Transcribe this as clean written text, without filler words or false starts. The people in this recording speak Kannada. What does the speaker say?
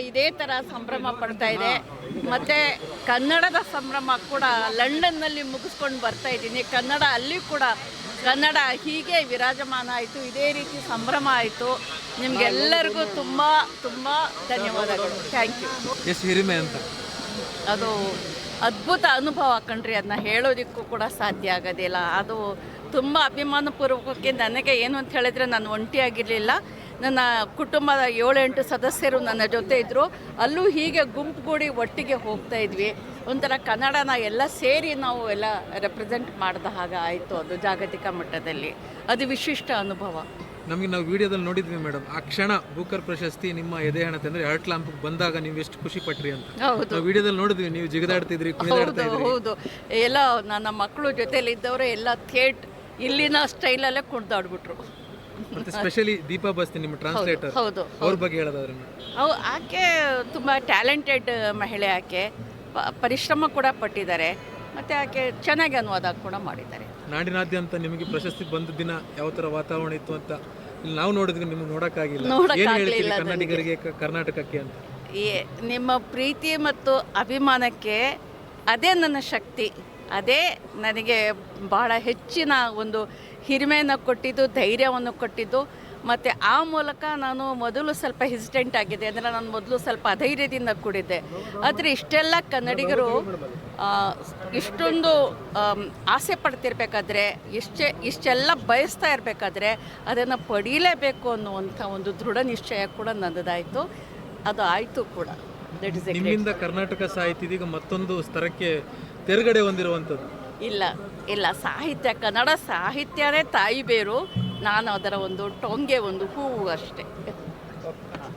ಇದೇ ಥರ ಸಂಭ್ರಮ ಪಡ್ತಾ ಇದೆ. ಮತ್ತು ಕನ್ನಡದ ಸಂಭ್ರಮ ಕೂಡ ಲಂಡನ್ನಲ್ಲಿ ಮುಗಿಸ್ಕೊಂಡು ಬರ್ತಾ ಇದ್ದೀನಿ. ಕನ್ನಡ ಅಲ್ಲಿ ಕೂಡ ಕನ್ನಡ ಹೀಗೆ ವಿರಾಜಮಾನ ಆಯಿತು, ಇದೇ ರೀತಿ ಸಂಭ್ರಮ ಆಯಿತು. ನಿಮಗೆಲ್ಲರಿಗೂ ತುಂಬ ತುಂಬ ಧನ್ಯವಾದಗಳು. Thank you. ಎಷ್ಟು ಹಿರಿಮೆ ಅಂತ ಅದು ಅದ್ಭುತ ಅನುಭವ ಕಣ್ರಿ, ಅದನ್ನ ಹೇಳೋದಕ್ಕೂ ಕೂಡ ಸಾಧ್ಯ ಆಗೋದಿಲ್ಲ. ಅದು ತುಂಬ ಅಭಿಮಾನಪೂರ್ವಕಕ್ಕೆ ನನಗೆ ಏನು ಅಂತ ಹೇಳಿದ್ರೆ, ನಾನು ಒಂಟಿಯಾಗಿರಲಿಲ್ಲ, ನನ್ನ ಕುಟುಂಬದ 7-8 ಸದಸ್ಯರು ನನ್ನ ಜೊತೆ ಇದ್ದರು. ಅಲ್ಲೂ ಹೀಗೆ ಗುಂಪುಗೂಡಿ ಒಟ್ಟಿಗೆ ಹೋಗ್ತಾ ಇದ್ವಿ. ಒಂಥರ ಕನ್ನಡನ ಎಲ್ಲ ಸೇರಿ ನಾವು ಎಲ್ಲ ರೆಪ್ರೆಸೆಂಟ್ ಮಾಡಿದ ಹಾಗೆ ಆಯಿತು. ಅದು ಜಾಗತಿಕ ಮಟ್ಟದಲ್ಲಿ ಅದು ವಿಶಿಷ್ಟ ಅನುಭವ. ನಾವು ವಿಡಿಯೋದಲ್ಲಿ ನೋಡಿದ್ವಿ ಮೇಡಮ್, ಆ ಕ್ಷಣ ಬೂಕರ್ ಪ್ರಶಸ್ತಿ ನಿಮ್ಮ ಎದೆ ಹಣತೆ ಅಂದ್ರೆ ಹರ್ಟ್ ಲ್ಯಾಂಪ್ ಬಂದಾಗ ನೀವು ಎಷ್ಟು ಖುಷಿ ಪಟ್ರಿ ಅಂತ. ಹೌದು, ವಿಡಿಯೋದಲ್ಲಿ ನೋಡಿದ್ವಿ, ನೀವು ಜಿಗಿದಾಡ್ತಿದ್ರಿ, ಕುಣಿದಾಡ್ತಾ ಇದ್ರಿ. ಹೌದು. ಎಲ್ಲ ನನ್ನ ಮಕ್ಕಳು ಜೊತೆಲಿ ಇದ್ದವರು ಎಲ್ಲ ಇಲ್ಲಿನ ಸ್ಟೈಲಲ್ಲೇ ಕುಣಿದಾಡ್ಬಿಟ್ರು. ಮತ್ತೆ ಸ್ಪೆಷಲಿ ದೀಪಾ ಬಸ್ತಿ ನಿಮ್ಮ ಟ್ರಾನ್ಸ್ಲೇಟರ್, ಹೌದು, ಅವ್ರ ಬಗ್ಗೆ ಹೇಳೋದಾದ್ರೆ ಆಕೆ ತುಂಬ ಟ್ಯಾಲೆಂಟೆಡ್ ಮಹಿಳೆ. ಆಕೆ ಪರಿಶ್ರಮ ಕೂಡ ಪಟ್ಟಿದ್ದಾರೆ, ಮತ್ತು ಆಕೆ ಚೆನ್ನಾಗಿ ಅನುವಾದ ಕೂಡ ಮಾಡಿದ್ದಾರೆ. ನಾಡಿನಾದ್ಯಂತ ನಿಮಗೆ ಪ್ರಶಸ್ತಿ ಬಂದ ದಿನ ಯಾವ ಥರ ವಾತಾವರಣ ಇತ್ತು ಅಂತ ಇಲ್ಲಿ ನಾವು ನೋಡಿದ್ವಿ, ನಿಮ್ಗೆ ನೋಡೋಕ್ಕಾಗಿಲ್ಲ. ಏನು ಹೇಳ್ತೀರಿ ಕನ್ನಡಿಗರಿಗೆ, ಕರ್ನಾಟಕಕ್ಕೆ ಅಂತ? ನಿಮ್ಮ ಪ್ರೀತಿ ಮತ್ತು ಅಭಿಮಾನಕ್ಕೆ ಅದೇ ನನ್ನ ಶಕ್ತಿ, ಅದೇ ನನಗೆ ಬಹಳ ಹೆಚ್ಚಿನ ಒಂದು ಹಿರಿಮೆಯನ್ನು ಕೊಟ್ಟಿದ್ದು, ಧೈರ್ಯವನ್ನು ಕೊಟ್ಟಿದ್ದು. ಮತ್ತು ಆ ಮೂಲಕ ನಾನು ಮೊದಲು ಸ್ವಲ್ಪ ಹೆಸಿಟೆಂಟ್ ಆಗಿದ್ದೆ, ಅಂದರೆ ನಾನು ಮೊದಲು ಸ್ವಲ್ಪ ಅಧೈರ್ಯದಿಂದ ಕೂಡಿದ್ದೆ. ಆದರೆ ಇಷ್ಟೆಲ್ಲ ಕನ್ನಡಿಗರು ಇಷ್ಟೊಂದು ಆಸೆ ಪಡ್ತಿರ್ಬೇಕಾದ್ರೆ, ಇಷ್ಟೆಲ್ಲ ಬಯಸ್ತಾ ಇರಬೇಕಾದ್ರೆ ಅದನ್ನು ಪಡೀಲೇಬೇಕು ಅನ್ನುವಂಥ ಒಂದು ದೃಢ ನಿಶ್ಚಯ ಕೂಡ ನನ್ನದಾಯಿತು. ಅದು ಆಯಿತು ಕೂಡ. ದಟ್ ಇಸ್ ನಿಮ್ಮಿಂದ ಕರ್ನಾಟಕ ಸಾಹಿತ್ಯ ಇದೀಗ ಮತ್ತೊಂದು ಸ್ತರಕ್ಕೆ ತೆರಗಡೆ ಹೊಂದಿರುವಂಥದ್ದು. ಇಲ್ಲ ಸಾಹಿತ್ಯ, ಕನ್ನಡ ಸಾಹಿತ್ಯನೇ ತಾಯಿ ಬೇರು. ನಾನು ಅದರ ಒಂದು ಟೊಂಗೆ, ಒಂದು ಹೂವು ಅಷ್ಟೇ.